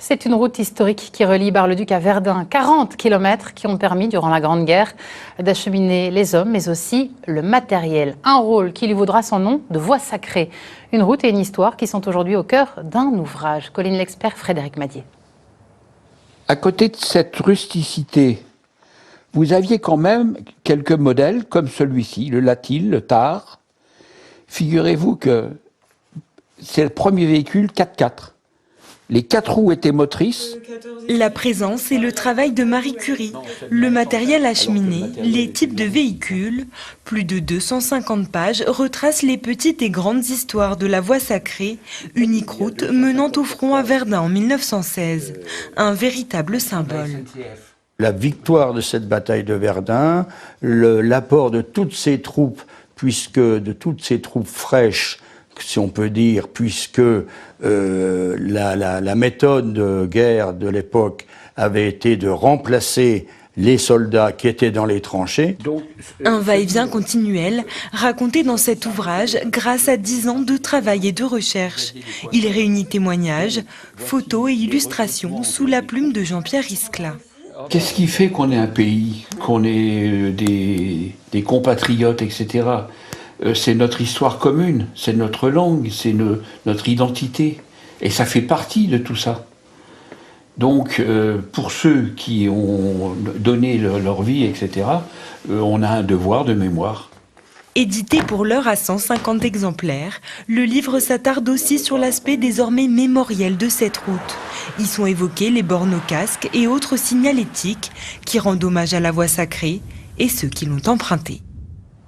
C'est une route historique qui relie Bar-le-Duc à Verdun, 40 km qui ont permis, durant la Grande Guerre, d'acheminer les hommes, mais aussi le matériel. Un rôle qui lui vaudra son nom de voie sacrée. Une route et une histoire qui sont aujourd'hui au cœur d'un ouvrage. Colline l'expert, Frédéric Madier. À côté de cette rusticité, vous aviez quand même quelques modèles comme celui-ci, le Latil, le Tard. Figurez-vous que c'est le premier véhicule 4x4. Les 4 roues étaient motrices. La présence et le travail de Marie Curie, le matériel acheminé, les types de véhicules, plus de 250 pages retracent les petites et grandes histoires de la voie sacrée, unique route menant au front à Verdun en 1916, un véritable symbole. La victoire de cette bataille de Verdun, l'apport de toutes ces troupes, de toutes ces troupes fraîches, si on peut dire, puisque la méthode de guerre de l'époque avait été de remplacer les soldats qui étaient dans les tranchées. Un va-et-vient continuel, raconté dans cet ouvrage grâce à 10 ans de travail et de recherche. Il réunit témoignages, photos et illustrations sous la plume de Jean-Pierre Iscla. Qu'est-ce qui fait qu'on est un pays, qu'on est des compatriotes, etc. C'est notre histoire commune, c'est notre langue, c'est notre identité. Et ça fait partie de tout ça. Donc, pour ceux qui ont donné leur vie, etc., on a un devoir de mémoire. Édité pour l'heure à 150 exemplaires, le livre s'attarde aussi sur l'aspect désormais mémoriel de cette route. Y sont évoqués les bornes au casque et autres signalétiques qui rendent hommage à la voie sacrée et ceux qui l'ont empruntée.